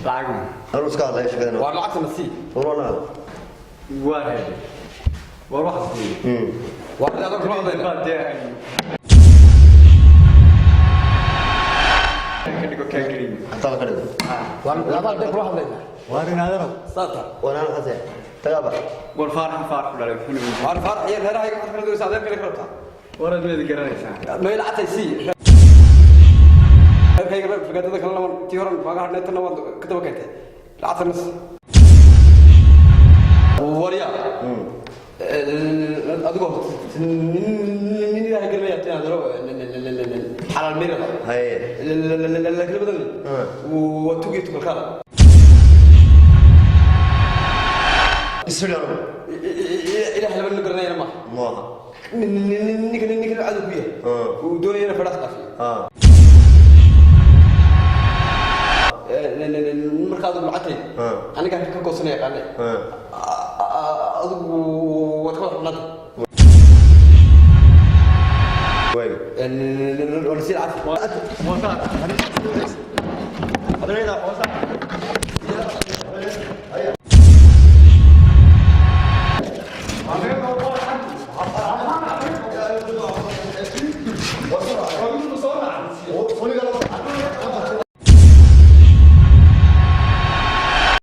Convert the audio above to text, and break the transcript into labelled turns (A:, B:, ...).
A: lacag
B: أنا مسكار لا يشغلنا
C: waa lacagta nasi
B: والله
A: waa hadi war wax sii
C: waa inaad ruuxdeena
A: kadigo kaagiri
B: حتى لا كده
C: waa aad ruuxdeena
A: waarin adaro
C: saata
B: وأنا خسر تجابر
A: war farx dhalay
C: waa farx iyo reeraha ka kala doonaysa adeer kale karta
A: warad meed garanaysaa
C: meel lacagta si kayga fikradada kala lama tii horan baaga hadneetana waa ka daba keentay lacagta nas wariya adigo nin ilaahay galmaya tii adaro xalal mirada
B: هاي
C: la kala badan waa tugi tukalkada
B: السلام
C: ilaahay laba garanayna ma
B: ما
C: ninka cadu ku yahay uu doonayna fadhaas qafi markaad lacagtay aniga ka goosanay qaane adigu wad ka xunad
B: وين
C: wala si lacag
A: wasa